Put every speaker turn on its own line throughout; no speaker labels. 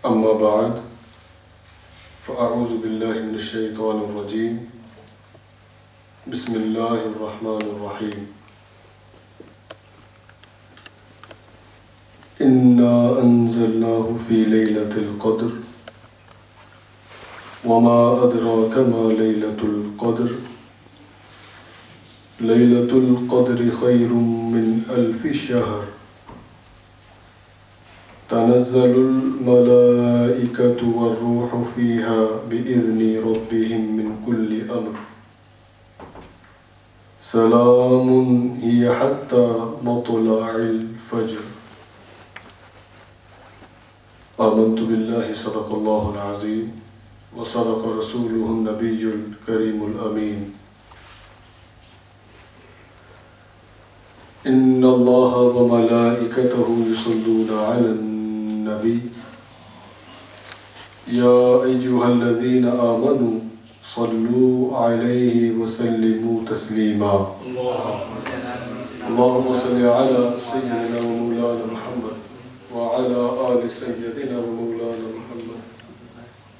أما بعد فأعوذ بالله من الشيطان الرجيم بسم الله الرحمن الرحيم إنا أنزلناه في ليلة القدر وما أدراك ما ليلة القدر ليلة القدر خير من 1000 شهر تنزل الملائكة والروح فيها بإذن ربهم من كل أمر سلام هي حتى مطلع الفجر آمنت بالله صدق الله العظيم وصدق رسوله النبي الكريم الأمين إن الله وملائكته يصلون على النبي يا أيها الذين آمنوا صلوا عليه وسلموا تسليما اللهم صل على سيدنا ومولانا محمد وعلى آل سيدنا ومولانا محمد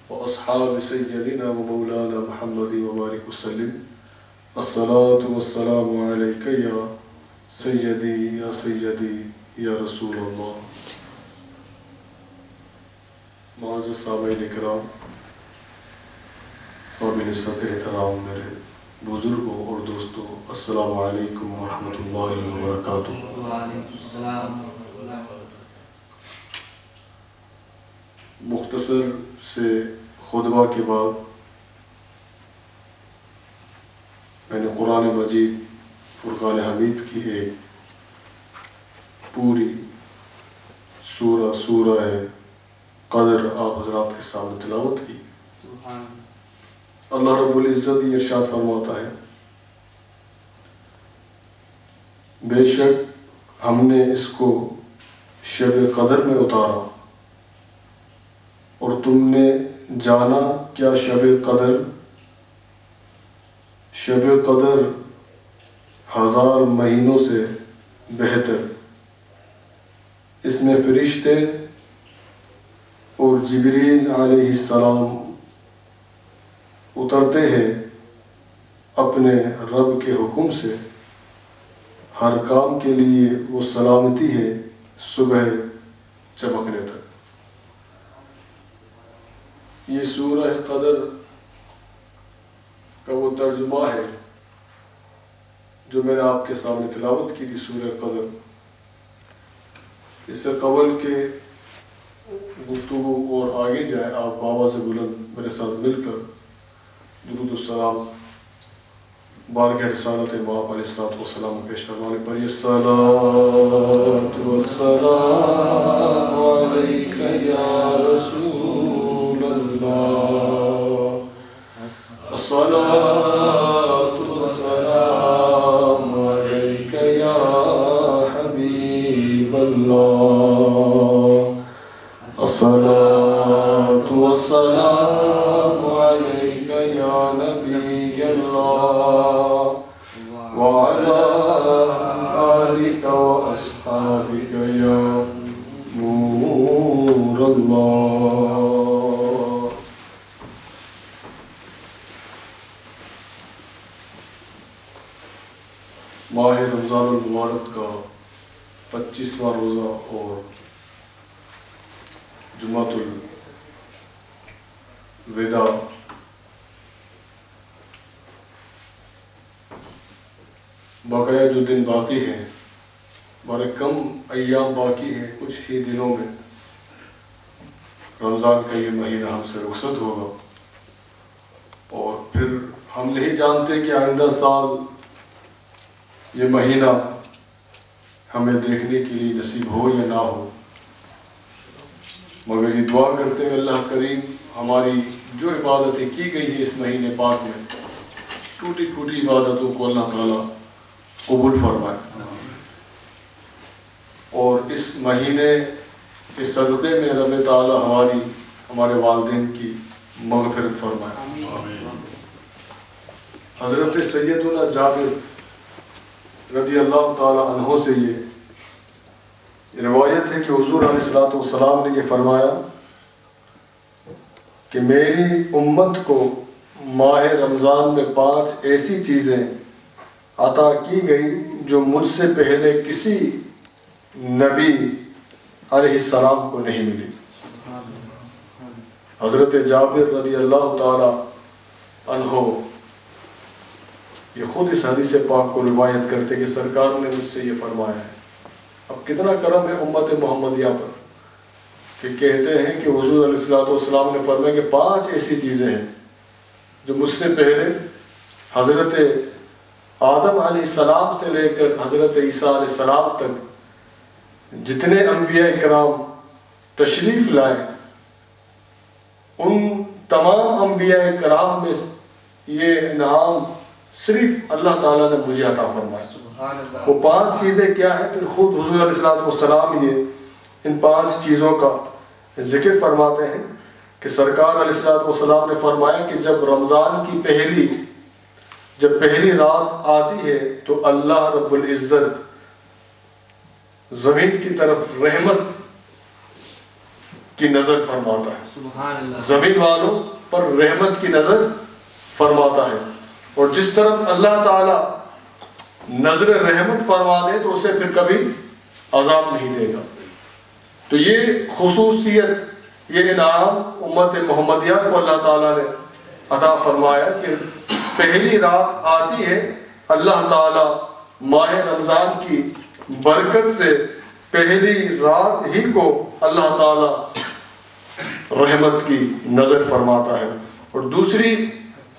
وأصحاب سيدنا ومولانا محمد وبارك وسلم الصلاة والسلام عليك يا سیدی یا رسول اللہ. معزز سامعین کرام، قابل احترام میرے بزرگوں اور دوستوں، السلام علیکم ورحمۃ اللہ وبرکاتہ. مختصر سے خطبہ کے بعد میں نے قرآن مجید فرقان حمید کی ایک پوری سورہ قدر آپ حضرات کے سامنے تلاوت کی. اللہ رب العزت یہ ارشاد فرماتا ہے، بے شک ہم نے اس کو شب قدر میں اتارا اور تم نے جانا کیا شب قدر 1000 مہینوں سے بہتر. اس میں فرشتے اور جبریل علیہ السلام اترتے ہیں اپنے رب کے حکم سے. ہر کام کے لیے وہ سلامتی ہے صبح چمکنے تک. یہ سورہ قدر کا وہ ترجمہ ہے جو میں نے آپ کے سامنے تلاوت کی تھی، سورہ قدر. اس سے قبل کے گفتگو اور آگے جائے، آپ بآواز بلند میرے ساتھ مل کر درود السلام بارگاہ رسالت مآب علیہ السلام پیش فرمانے پر یہ الصلاۃ والسلام علیک یا رسول اللہ، الصلاۃ والسلام علیک یا حبیب اللہ، الصلاۃ والسلام علیک یا نبی اللہ وعلی آلک واصحابک یا نور اللہ. ماہ رمضان المبارک کا 25واں روزہ اور جمعۃ الوداع بقیہ جو دن باقی ہیں، بڑے کم ایام باقی ہیں، کچھ ہی دنوں میں رمضان کا یہ مہینہ ہم سے رخصت ہوگا، اور پھر ہم نہیں جانتے کہ آئندہ سال یہ مہینہ ہمیں دیکھنے کے لیے نصیب ہو یا نہ ہو. مگر یہ دعا کرتے ہیں اللہ کریم ہماری جو عبادتیں کی گئی ہیں اس مہینے پاک میں، ٹوٹی پھوٹی عبادتوں کو اللہ تعالیٰ قبول فرمائے، اور اس مہینے کے صدقے میں رب تعالیٰ ہمارے والدین کی مغفرت فرمائے. حضرت سیدنا جابر رضی اللہ تعالیٰ عنہ سے یہ روایت ہے کہ حضور علیہ الصلوۃ والسلام نے یہ فرمایا کہ میری امت کو ماہ رمضان میں 5 ایسی چیزیں عطا کی گئی جو مجھ سے پہلے کسی نبی علیہ السلام کو نہیں ملی۔ حضرت جابر رضی اللہ تعالی عنہ یہ خود اس حدیث پاک کو روایت کرتے کہ سرکار نے مجھ سے یہ فرمایا ہے۔ اب کتنا کرم ہے امت محمدیہ پر کہ کہتے ہیں کہ حضور علیہ السلام نے فرمایا کہ 5 ایسی چیزیں ہیں جو مجھ سے پہلے حضرت آدم علیہ السلام سے لے کر حضرت عیسیٰ علیہ السلام تک جتنے انبیاء کرام تشریف لائے ان تمام انبیاء کرام میں یہ انعام صرف اللہ تعالیٰ نے مجھے عطا فرمایا۔ وہ 5 چیزیں کیا ہیں؟ پھر خود حضور علیہ السلام یہ ان 5 چیزوں کا ذکر فرماتے ہیں کہ سرکار علیہ السلام نے فرمایا کہ جب رمضان کی پہلی رات آتی ہے تو اللہ رب العزت زمین کی طرف رحمت کی نظر فرماتا ہے، زمین والوں پر رحمت کی نظر فرماتا ہے، اور جس طرف اللہ تعالی نظر رحمت فرما دے تو اسے پھر کبھی عذاب نہیں دے گا۔ تو یہ خصوصیت، یہ انعام امت محمدیہ کو اللہ تعالیٰ نے عطا فرمایا کہ پہلی رات آتی ہے، اللہ تعالیٰ ماہ رمضان کی برکت سے پہلی رات ہی کو اللہ تعالیٰ رحمت کی نظر فرماتا ہے۔ اور دوسری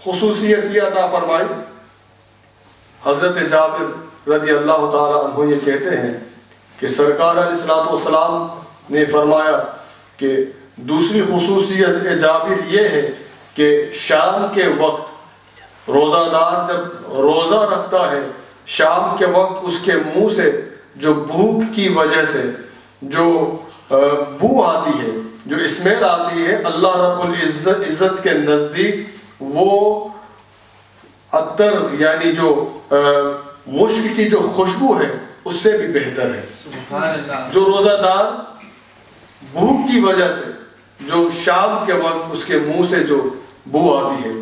خصوصیت یہ عطا فرمائی، حضرت جابر رضی اللہ تعالیٰ عنہ یہ کہتے ہیں کہ سرکار علیہ السلام نے فرمایا کہ دوسری خصوصیت جابر یہ ہے کہ شام کے وقت روزہ دار جب روزہ رکھتا ہے، شام کے وقت اس کے منہ سے جو بھوک کی وجہ سے جو بو آتی ہے، جو اسمیل آتی ہے، اللہ رب العزت کے نزدیک وہ عطر یعنی جو مشک کی جو خوشبو ہے اس سے بھی بہتر ہے۔ جو روزہ دار بھوک کی وجہ سے جو شام کے وقت اس کے منہ سے جو بو آتی ہے،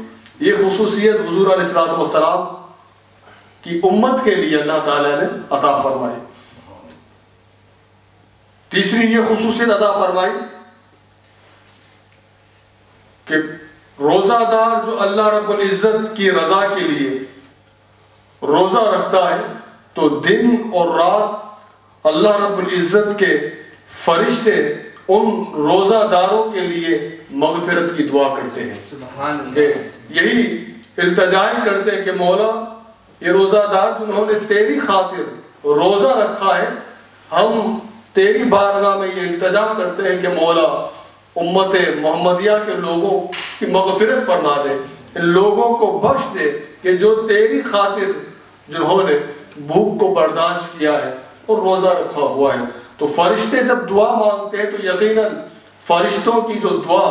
یہ خصوصیت حضور علیہ السلام کی امت کے لیے اللہ تعالیٰ نے عطا فرمائی۔ تیسری یہ خصوصیت عطا فرمائی کہ روزہ دار جو اللہ رب العزت کی رضا کے لیے روزہ رکھتا ہے تو دن اور رات اللہ رب العزت کے فرشتے ان روزہ داروں کے لیے مغفرت کی دعا کرتے ہیں، کہ یہی التجائیں کرتے ہیں کہ مولا یہ روزہ دار جنہوں نے تیری خاطر روزہ رکھا ہے، ہم تیری بارگاہ میں یہ التجا کرتے ہیں کہ مولا امت محمدیہ کے لوگوں کی مغفرت فرما دے، ان لوگوں کو بخش دے کہ جو تیری خاطر جنہوں نے بھوک کو برداشت کیا ہے اور روزہ رکھا ہوا ہے۔ تو فرشتے جب دعا مانگتے ہیں تو یقیناً فرشتوں کی جو دعا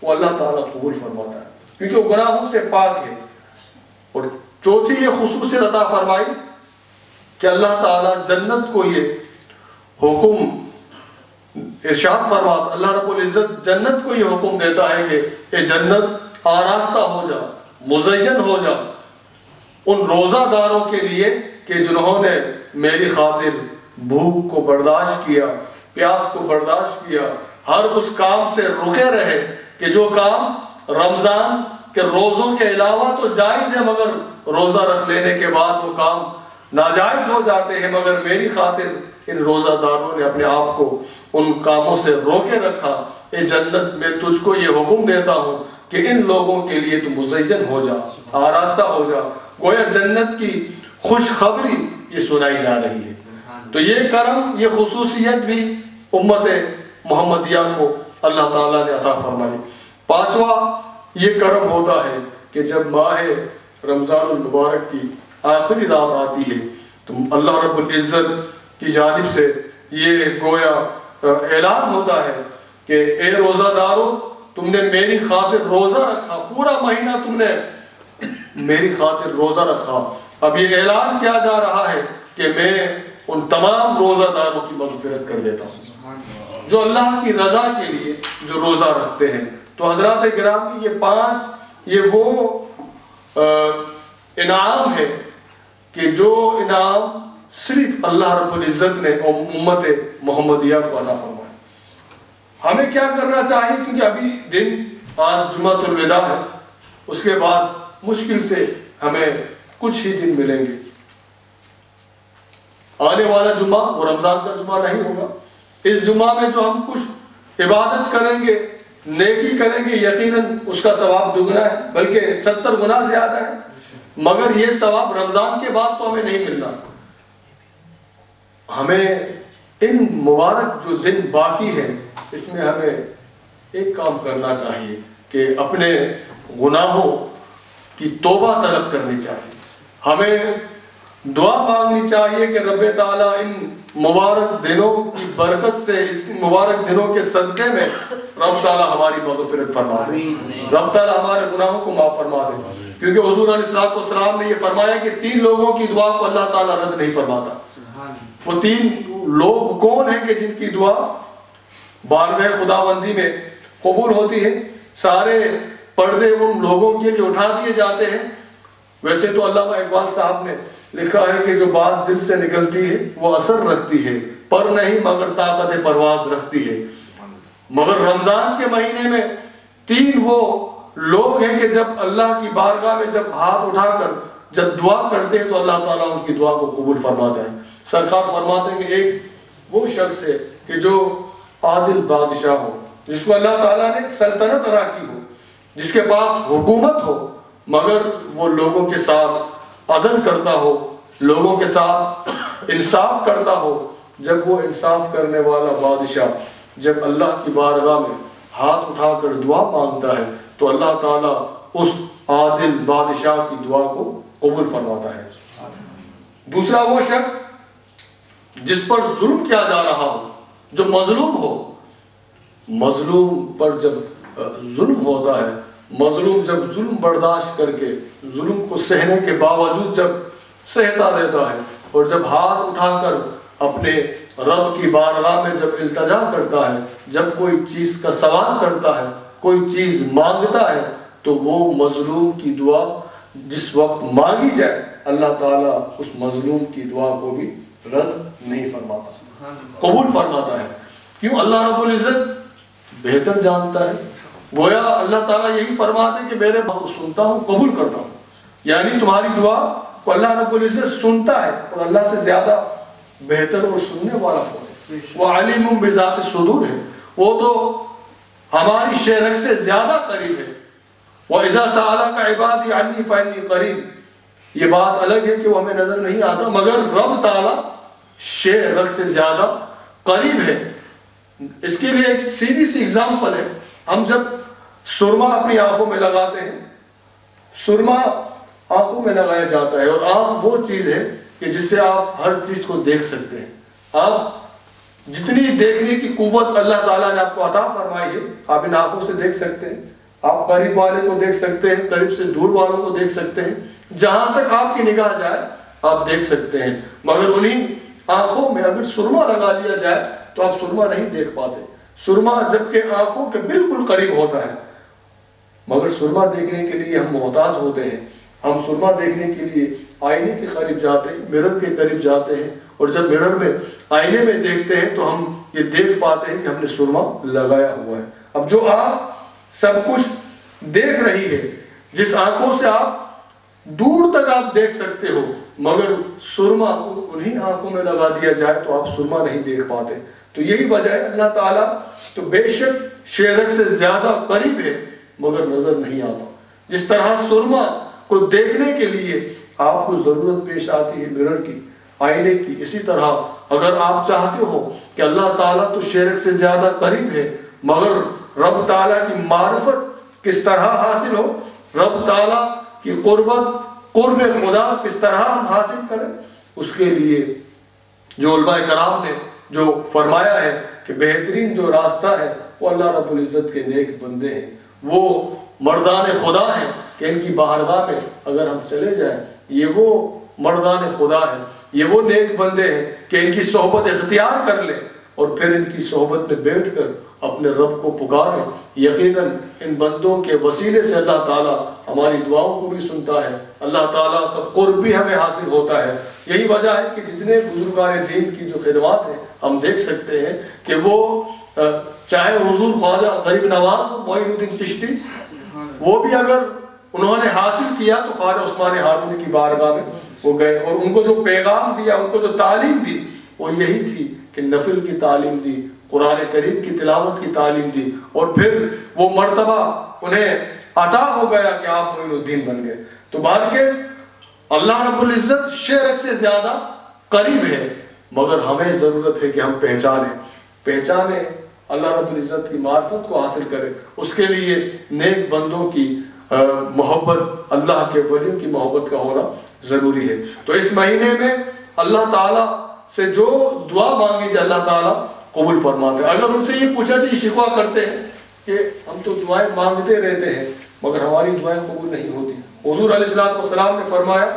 وہ اللہ تعالیٰ قبول فرماتا ہے، کیونکہ وہ گناہوں سے پاک ہے۔ اور چوتھی یہ خصوصیت عطا فرمائی کہ اللہ تعالیٰ جنت کو یہ حکم ارشاد فرماتا، اللہ رب العزت جنت کو یہ حکم دیتا ہے کہ اے جنت آراستہ ہو جا، مزین ہو جا ان روزہ داروں کے لیے کہ جنہوں نے میری خاطر بھوک کو برداشت کیا، پیاس کو برداشت کیا، ہر اس کام سے رکے رہے کہ جو کام رمضان کے روزوں کے علاوہ تو جائز ہے مگر روزہ رکھ لینے کے بعد وہ کام ناجائز ہو جاتے ہیں، مگر میری خاطر ان روزہ داروں نے اپنے آپ کو ان کاموں سے روکے رکھا۔ اے جنت میں تجھ کو یہ حکم دیتا ہوں کہ ان لوگوں کے لیے تو مزین ہو جا، آراستہ ہو جا، گویا جنت کی خوشخبری یہ سنائی جا رہی ہے۔ تو یہ کرم، یہ خصوصیت بھی امت محمدیہ کو اللہ تعالیٰ نے عطا فرمائی۔ پانچواں یہ کرم ہوتا ہے کہ جب ماہ رمضان المبارک کی آخری رات آتی ہے تو اللہ رب العزت کی جانب سے یہ گویا اعلان ہوتا ہے کہ اے روزہ دارو، تم نے میری خاطر روزہ رکھا، پورا مہینہ تم نے میری خاطر روزہ رکھا، اب یہ اعلان کیا جا رہا ہے کہ میں ان تمام روزہ داروں کی مغفرت کر دیتا ہوں جو اللہ کی رضا کے لیے جو روزہ رکھتے ہیں، تو حضرات کرام یہ 5 یہ وہ انعام ہے کہ جو انعام صرف اللہ رب العزت نے امت محمدیہ کو عطا فرمایا۔ ہمیں کیا کرنا چاہیے؟ کیونکہ ابھی دن آج جمعۃ الوداع ہے، اس کے بعد مشکل سے ہمیں کچھ ہی دن ملیں گے۔ آنے والا جمعہ وہ رمضان کا جمعہ نہیں ہوگا۔ اس جمعہ میں جو ہم کچھ عبادت کریں گے، نیکی کریں گے، یقیناً اس کا ثواب دگنا ہے، بلکہ 70 گنا زیادہ ہے، مگر یہ ثواب رمضان کے بعد تو ہمیں نہیں ملنا۔ ہمیں ان مبارک جو دن باقی ہے اس میں ہمیں ایک کام کرنا چاہیے کہ اپنے گناہوں کی توبہ طلب کرنی چاہیے۔ ہمیں دعا مانگنی چاہیے کہ رب تعالیٰ ان مبارک دنوں کی برکت سے، اس مبارک دنوں کے صدقے میں رب تعالیٰ ہماری مغفرت فرما دے، رب تعالیٰ ہمارے گناہوں کو معاف فرما دے۔ کیونکہ حضور علیہ السلام نے یہ فرمایا کہ 3 لوگوں کی دعا کو اللہ تعالیٰ رد نہیں فرماتا۔ وہ 3 لوگ کون ہیں کہ جن کی دعا بارگاہ خداوندی میں قبول ہوتی ہے؟ سارے پردے ان لوگوں کے لیے اٹھا دیے جاتے ہیں۔ ویسے تو علامہ اقبال صاحب نے لکھا ہے کہ جو بات دل سے نکلتی ہے وہ اثر رکھتی ہے، پر نہیں مگر طاقت پرواز رکھتی ہے۔ مگر رمضان کے مہینے میں 3 وہ لوگ ہیں کہ جب اللہ کی بارگاہ میں جب ہاتھ اٹھا کر جب دعا کرتے ہیں تو اللہ تعالیٰ ان کی دعا کو قبول فرماتا ہے۔ سرکار فرماتے ہیں کہ ایک وہ شخص ہے کہ جو عادل بادشاہ ہو، جس کو اللہ تعالیٰ نے سلطنت عطا کی ہو، جس کے پاس حکومت ہو، مگر وہ لوگوں کے ساتھ عدل کرتا ہو، لوگوں کے ساتھ انصاف کرتا ہو۔ جب وہ انصاف کرنے والا بادشاہ جب اللہ کی بارگاہ میں ہاتھ اٹھا کر دعا مانگتا ہے تو اللہ تعالیٰ اس عادل بادشاہ کی دعا کو قبول فرماتا ہے۔ دوسرا وہ شخص جس پر ظلم کیا جا رہا ہو، جو مظلوم ہو، مظلوم پر جب ظلم ہوتا ہے، مظلوم جب ظلم برداشت کر کے ظلم کو سہنے کے باوجود جب سہتا رہتا ہے اور جب ہاتھ اٹھا کر اپنے رب کی بارگاہ میں جب التجا کرتا ہے، جب کوئی چیز کا سوال کرتا ہے، کوئی چیز مانگتا ہے، تو وہ مظلوم کی دعا جس وقت مانگی جائے اللہ تعالیٰ اس مظلوم کی دعا کو بھی رد نہیں فرماتا، قبول فرماتا ہے۔ کیوں؟ اللہ رب العزت بہتر جانتا ہے۔ گویا اللہ تعالیٰ یہی فرماتے ہیں کہ میرے بات سنتا ہوں، قبول کرتا ہوں، یعنی تمہاری دعا کو اللہ رب العزت سنتا ہے، اور اللہ سے زیادہ بہتر اور سننے والا کون ہے؟ وہ علیم بذات الصدور ہے، وہ تو ہماری شہرک سے زیادہ قریب ہے۔ وَإِذَا سَأَلَكَ عِبَادِي عَنِّي فَإِنِّي قَرِيبٌ، یہ بات الگ ہے کہ وہ ہمیں نظر نہیں آتا، مگر رب تعالیٰ شہرک سے زیادہ قریب ہے۔ اس کے لیے ایک سیدھی سی اگزامپل ہے، ہم جب سرما اپنی آنکھوں میں لگاتے ہیں، سرما آنکھوں میں لگایا جاتا ہے، اور آنکھ وہ چیز ہے کہ جس سے آپ ہر چیز کو دیکھ سکتے ہیں۔ آپ جتنی دیکھنے کی قوت اللہ تعالیٰ نے آپ کو عطا فرمائی ہے، آپ ان آنکھوں سے دیکھ سکتے ہیں، آپ قریب والے کو دیکھ سکتے ہیں، قریب سے دور والوں کو دیکھ سکتے ہیں، جہاں تک آپ کی نگاہ جائے آپ دیکھ سکتے ہیں۔ مگر انہیں آنکھوں میں اگر سرما لگا لیا جائے تو آپ سرما نہیں دیکھ پاتے، سرما جبکہ آنکھوں کے بالکل قریب ہوتا ہے، مگر سرما دیکھنے کے لیے ہم محتاج ہوتے ہیں۔ ہم سرما دیکھنے کے لیے آئینے کے قریب جاتے ہیں، مرر کے قریب جاتے ہیں، اور جب مرر میں آئینے میں دیکھتے ہیں تو ہم یہ دیکھ پاتے ہیں کہ ہم نے سرما لگایا ہوا ہے۔ اب جو آنکھ سب کچھ دیکھ رہی ہے، جس آنکھوں سے آپ دور تک آپ دیکھ سکتے ہو، مگر سرما انہی آنکھوں میں لگا دیا جائے تو آپ سرما نہیں دیکھ پاتے۔ تو یہی وجہ ہے اللہ تعالیٰ تو بے شک شہرک سے زیادہ قریب ہے، مگر نظر نہیں آتا۔ جس طرح سرما کو دیکھنے کے لیے آپ کو ضرورت پیش آتی ہے مرر کی، آئینے کی، اسی طرح اگر آپ چاہتے ہو کہ اللہ تعالیٰ تو شہرک سے زیادہ قریب ہے، مگر رب تعالیٰ کی معرفت کس طرح حاصل ہو، رب تعالیٰ کی قرب خدا کس طرح ہم حاصل کریں، اس کے لیے جو علماء کرام نے جو فرمایا ہے کہ بہترین جو راستہ ہے وہ اللہ رب العزت کے نیک بندے ہیں، وہ مردان خدا ہیں کہ ان کی بارگاہ میں اگر ہم چلے جائیں، یہ وہ مردان خدا ہیں، یہ وہ نیک بندے ہیں کہ ان کی صحبت اختیار کر لیں اور پھر ان کی صحبت میں بیٹھ کر اپنے رب کو پکاریں، یقیناً ان بندوں کے وسیلے سے اللہ تعالیٰ ہماری دعاؤں کو بھی سنتا ہے، اللہ تعالیٰ کا قرب بھی ہمیں حاصل ہوتا ہے۔ یہی وجہ ہے کہ جتنے بزرگان دین کی جو خدمات ہیں ہم دیکھ سکتے ہیں کہ وہ چاہے حضور خواجہ غریب نواز معین الدین چشتی، وہ بھی اگر انہوں نے حاصل کیا تو خواجہ عثمان ہارونی کی بارگاہ میں وہ گئے، اور ان کو جو پیغام دیا، ان کو جو تعلیم دی وہ یہی تھی کہ نفل کی تعلیم دی، قرآن کریم کی تلاوت کی تعلیم دی، اور پھر وہ مرتبہ انہیں عطا ہو گیا کہ آپ معین الدین بن گئے۔ تو بہرکیف اللہ رب العزت شرک سے زیادہ قریب ہے، مگر ہمیں ضرورت ہے کہ ہم پہچانیں اللہ رب العزت کی معرفت کو حاصل کریں۔ اس کے لیے نیک بندوں کی محبت، اللہ کے ولیوں کی محبت کا ہونا ضروری ہے۔ تو اس مہینے میں اللہ تعالیٰ سے جو دعا مانگی جائے اللہ تعالیٰ قبول فرماتے ہیں۔ اگر ان سے یہ پوچھا تو یہ شکوہ کرتے ہیں کہ ہم تو دعائیں مانگتے رہتے ہیں مگر ہماری دعائیں قبول نہیں ہوتی۔ حضور علیہ السلام نے فرمایا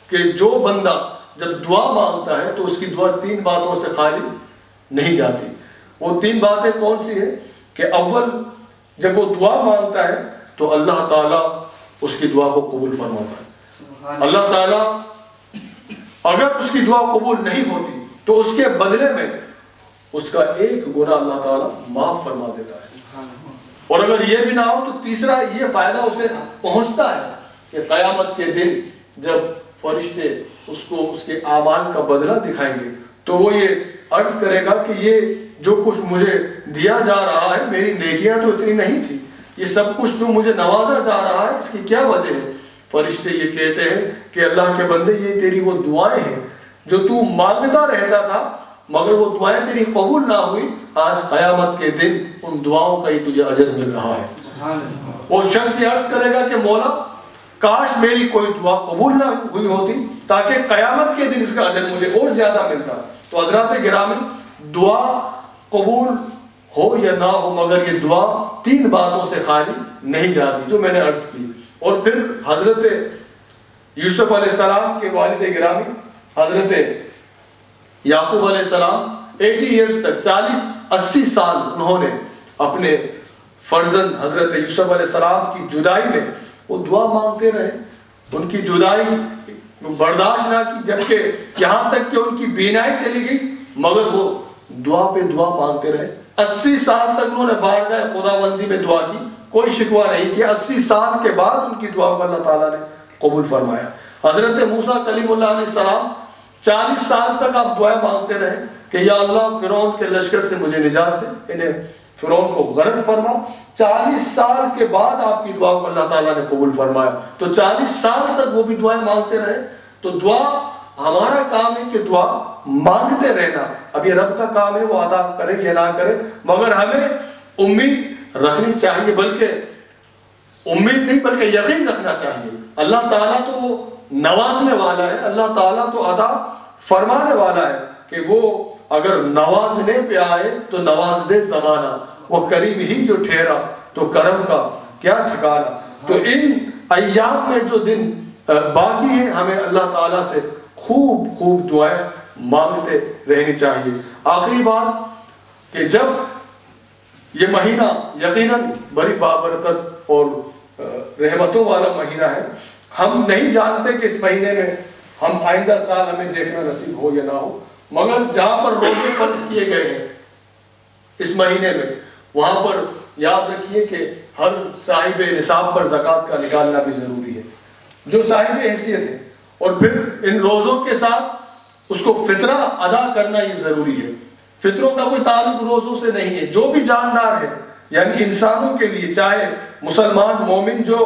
کہ جو بندہ جب دعا مانگتا ہے تو اس کی دعا 3 باتوں سے خالی نہیں جاتی۔ وہ 3 باتیں کون سی ہیں؟ کہ اول، جب وہ دعا مانگتا ہے تو اللہ تعالیٰ اس کی دعا کو قبول فرماتا ہے۔ اللہ تعالیٰ اگر اس کی دعا قبول نہیں ہوتی تو اس کے بدلے میں اس کا 1 گناہ اللہ تعالیٰ معاف فرما دیتا ہے، اور اگر یہ بھی نہ ہو تو تیسرا یہ فائدہ اسے پہنچتا ہے کہ قیامت کے دن جب فرشتے اس کو اس کے اعمال کا بدلہ دکھائیں گے تو وہ یہ عرض کرے گا کہ یہ جو کچھ مجھے دیا جا رہا ہے، میری نیکیاں تو اتنی نہیں تھی، یہ سب کچھ جو مجھے نوازا جا رہا ہے اس کی کیا وجہ ہے؟ فرشتے یہ کہتے ہیں کہ اللہ کے بندے یہ تیری وہ دعائیں ہیں جو تو مانگتا رہتا تھا مگر وہ دعائیں تیری قبول نہ ہوئی، آج قیامت کے دن ان دعاؤں کا ہی تجھے اجر مل رہا ہے۔ وہ شخص یہ عرض کرے گا کہ مولا کاش میری کوئی دعا قبول نہ ہوئی ہوتی تاکہ قیامت کے دن اس کا اجر مجھے اور زیادہ ملتا۔ تو حضرات گرامی، دعا قبول ہو یا نہ ہو مگر یہ دعا 3 باتوں سے خالی نہیں جاتی جو میں نے عرض کی۔ اور پھر حضرت یوسف علیہ السلام کے والد گرامی حضرت یعقوب علیہ السلام 80 ایئرز تک 40-80 سال انہوں نے اپنے فرزند حضرت یوسف علیہ السلام کی جدائی میں وہ دعا مانگتے رہے، ان کی جدائی برداشت نہ کی، جبکہ یہاں تک کہ ان کی بینائی چلی گئی مگر وہ دعا پہ دعا مانگتے رہے۔ 80 سال تک انہوں نے بارگاہ خداوندی میں دعا کی، کوئی شکوہ نہیں کیا۔ 80 سال کے بعد ان کی دعا کو اللہ تعالیٰ نے قبول فرمایا۔ حضرت موسیٰ کلیم اللہ علیہ السلام 40 سال تک آپ دعائیں مانگتے رہے کہ یا اللہ فرعون کے لشکر سے مجھے نجات دے، انہیں فرعون کو غرق فرما۔ 40 سال کے بعد آپ کی دعا کو اللہ تعالیٰ نے قبول فرمایا۔ تو 40 سال تک وہ بھی دعائیں مانگتے رہے۔ تو دعا ہمارا کام ہے کہ دعا مانگتے رہنا، اب یہ رب کا کام ہے وہ عطا کرے یا نہ کرے، مگر ہمیں امید رکھنی چاہیے، بلکہ امید نہیں بلکہ یقین رکھنا چاہیے۔ اللہ تعالیٰ تو وہ نوازنے والا ہے، اللہ تعالیٰ تو عطا فرمانے والا ہے کہ وہ اگر نوازنے پہ آئے تو نواز دے زمانہ، وہ کریم ہی جو ٹھہرا تو کرم کا کیا ٹھکانا۔ تو ان ایام میں جو دن باقی ہیں ہمیں اللہ تعالیٰ سے خوب خوب دعائیں مانگتے رہنی چاہیے۔ آخری بات کہ جب یہ مہینہ یقیناً بڑی بابرکت اور رحمتوں والا مہینہ ہے، ہم نہیں جانتے کہ اس مہینے میں ہم آئندہ سال ہمیں دیکھنا نصیب ہو یا نہ ہو، مگر جہاں پر روزے فرض کیے گئے ہیں اس مہینے میں وہاں پر یاد رکھیے کہ ہر صاحب نصاب پر زکوٰۃ کا نکالنا بھی ضروری ہے جو صاحب حیثیت ہے، اور پھر ان روزوں کے ساتھ اس کو فطرہ ادا کرنا یہ ضروری ہے۔ فطروں کا کوئی تعلق روزوں سے نہیں ہے، جو بھی جاندار ہے یعنی انسانوں کے لیے، چاہے مسلمان مومن جو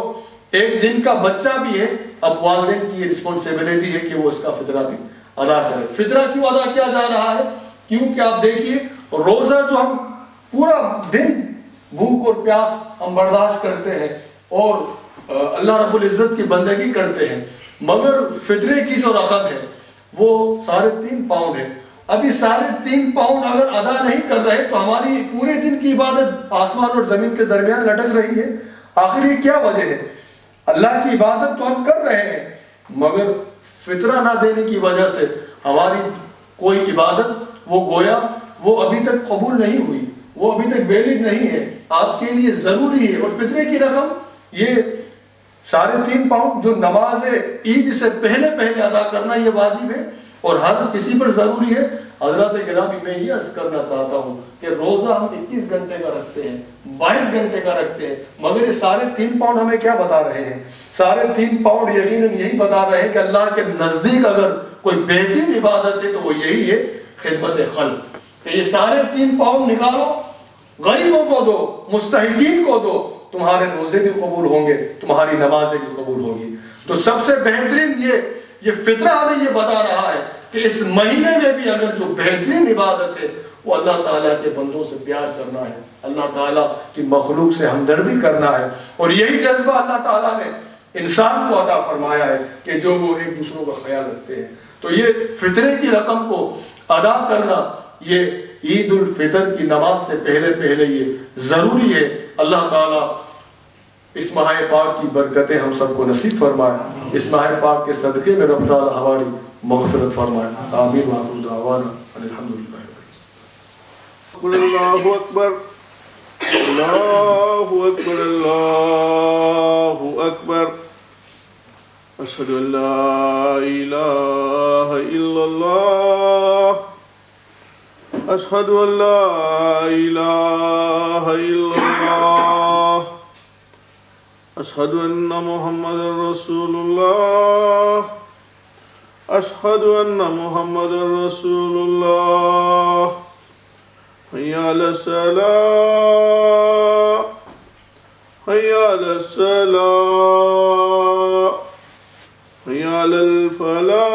1 دن کا بچہ بھی ہے، اب والدین کی یہ رسپانسبلٹی ہے کہ وہ اس کا فطرہ بھی ادا کرے۔ فطرہ کیوں ادا کیا جا رہا ہے؟ کیونکہ آپ دیکھیے روزہ جو ہم پورا دن بھوک اور پیاس ہم برداشت کرتے ہیں اور اللہ رب العزت کی بندگی کرتے ہیں، مگر فطرے کی جو رقم ہے وہ 3.5 پاؤنڈ ہے۔ اب یہ 3.5 پاؤنڈ اگر ادا نہیں کر رہے تو ہماری پورے دن کی عبادت آسمان اور زمین کے درمیان لٹک رہی ہے۔ آخر یہ کیا وجہ ہے؟ اللہ کی عبادت تو ہم کر رہے ہیں مگر فطرہ نہ دینے کی وجہ سے ہماری کوئی عبادت وہ گویا وہ ابھی تک قبول نہیں ہوئی۔ وہ ابھی تک بیلغ نہیں ہے، آپ کے لیے ضروری ہے۔ اور فطرے کی رقم یہ 3.5 پاؤنڈ جو نماز عید سے پہلے ادا کرنا یہ واجب ہے اور ہر کسی پر ضروری ہے۔ حضرات گرامی میں یہ عرض کرنا چاہتا ہوں کہ روزہ ہم 21 گھنٹے کا رکھتے ہیں، 22 گھنٹے کا رکھتے ہیں، مگر یہ 3.5 پاؤنڈ ہمیں کیا بتا رہے ہیں؟ 3.5 پاؤنڈ یقیناً یہی بتا رہے ہیں کہ اللہ کے نزدیک اگر کوئی بہترین عبادت ہے تو وہ یہی ہے، خدمت خلق، کہ یہ 3.5 پاؤنڈ نکالو، غریبوں کو دو، مستحقین کو دو، تمہارے روزے بھی قبول ہوں گے، تمہاری نمازیں بھی قبول ہوگی۔ تو سب سے بہترین یہ فطرہ ہمیں یہ بتا رہا ہے کہ اس مہینے میں بھی اگر جو بہترین عبادت ہے وہ اللہ تعالیٰ کے بندوں سے پیار کرنا ہے، اللہ تعالیٰ کی مخلوق سے ہمدردی کرنا ہے، اور یہی جذبہ اللہ تعالیٰ نے انسان کو عطا فرمایا ہے کہ جو وہ ایک دوسروں کا خیال رکھتے ہیں۔ تو یہ فطرے کی رقم کو ادا کرنا یہ عید الفطر کی نماز سے پہلے یہ ضروری ہے۔ اللہ تعالیٰ اس ماہ پاک کی برکتیں ہم سب کو نصیب فرمائے، اس ماہ پاک کے صدقے میں رب تعالیٰ ہماری مغفرت فرمائے۔ آمین وآخر دعوانا الحمدللہ۔
اللہ اکبر، اللہ اکبر، اللہ اکبر، اشہد ان لا الہ الا اللہ، اشہد ان لا الہ الا اللہ، اشہد ان محمد رسول اللہ، اشہد ان محمد رسول اللہ، حی علی الصلاة، حی علی الصلاة، حی علی الفلاح،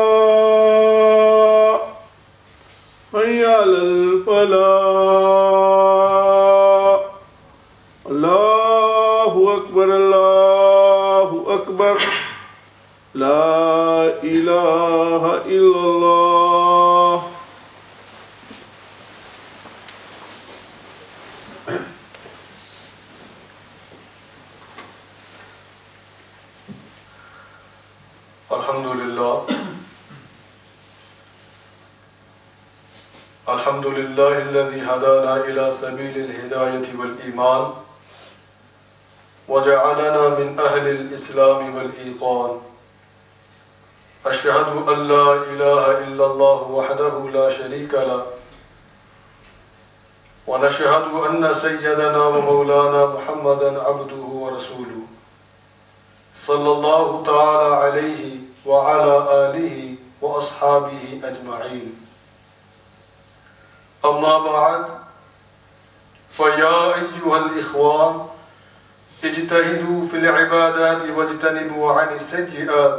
حی علی الفلاح، اللہ اکبر، اللہ اکبر، لا الہ الا اللہ۔
الحمد لله الذي هدانا إلى سبيل الهداية والإيمان وجعلنا من أهل الإسلام والإيقان. أشهد أن لا إله إلا الله وحده لا شريك له، ونشهد أن سيدنا ومولانا محمدا عبده ورسوله صلى الله تعالى عليه وعلى آله وأصحابه أجمعين. أما بعد، فيا أيها الإخوان، اجتهدوا في العبادات واجتنبوا عن السيئات،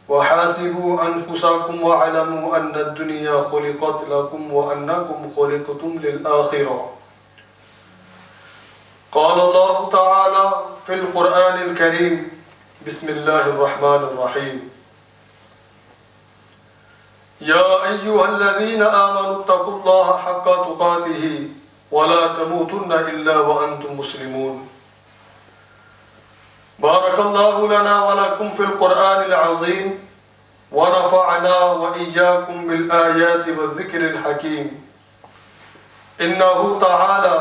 وحاسبوا أنفسكم واعلموا أن الدنيا خلقت لكم وأنكم خلقتم للآخرة. قال الله تعالى في القرآن الكريم: بسم الله الرحمن الرحيم. يا أيها الذين آمنوا اتقوا الله حق تقاته ولا تموتن إلا وأنتم مسلمون. بارك الله لنا ولكم في القرآن العظيم، ونفعنا وإياكم بالآيات والذكر الحكيم. إنه تعالى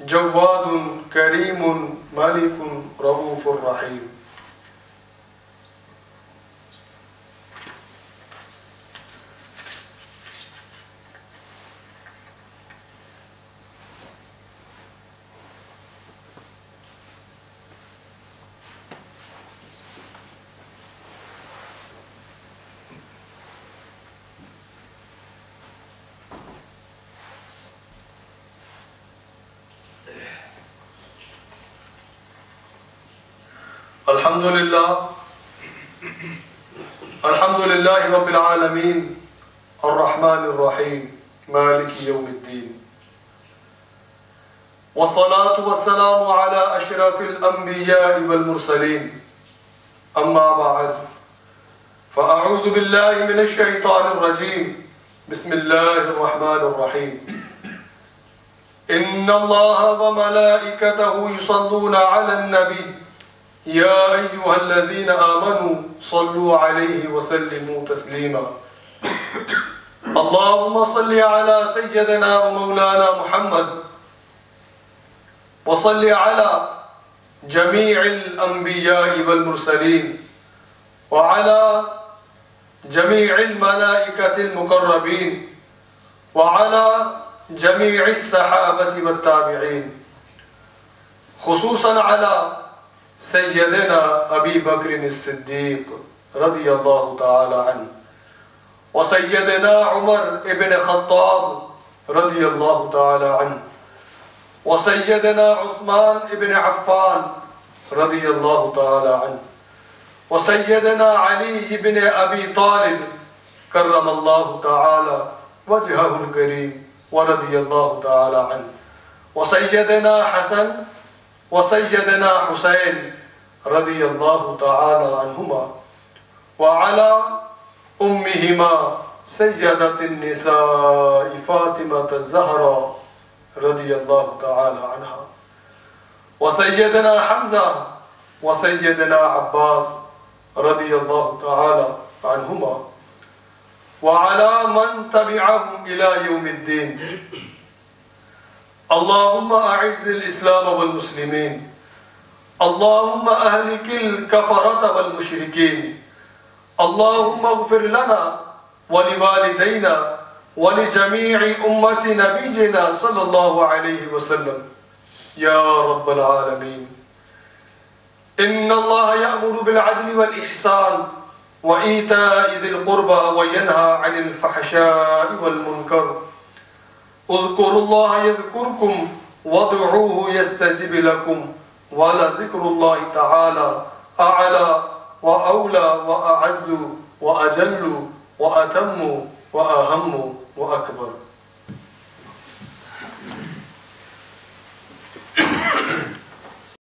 جواد كريم ملك رؤوف رحيم. الحمد لله رب العالمين الرحمن الرحيم مالك يوم الدين، والصلاة والسلام على أشرف الأنبياء والمرسلين. أما بعد، فأعوذ بالله من الشيطان الرجيم. بسم الله الرحمن الرحيم. إن الله وملائكته يصلون على النبي يا أيها الذين آمنوا صلوا عليه وسلموا تسليما. اللهم صل على سيدنا ومولانا محمد وصل على جميع الأنبياء والمرسلين وعلى جميع الملائكة المقربين وعلى جميع الصحابة والتابعين، خصوصا على سيدنا أبي بكر الصديق رضي الله تعالى عنه، وسيدنا عمر بن الخطاب رضي الله تعالى عنه، وسيدنا عثمان بن عفان رضي الله تعالى عنه، وسيدنا علي بن أبي طالب كرم الله تعالى وجهه الكريم ورضي الله تعالى عنه، وسيدنا حسن وسيدنا حسين رضي الله تعالى عنهما، وعلى أمهما سيدة النساء فاطمة الزهراء رضي الله تعالى عنها، وسيدنا حمزة وسيدنا عباس رضي الله تعالى عنهما، وعلى من تبعهم إلى يوم الدين. اللهم أعز الإسلام والمسلمين، اللهم أهلك الكفرة والمشركين، اللهم اغفر لنا ولوالدينا ولجميع أمة نبينا صلى الله عليه وسلم يا رب العالمين. إن الله يأمر بالعدل والإحسان وإيتاء ذي القربى وينهى عن الفحشاء والمنكر. اذكروا الله يذكركم وادعوه يستجب لكم ولذكر الله تعالى أعلى وأولى وأعز وأجل وأتم وأهم وأكبر.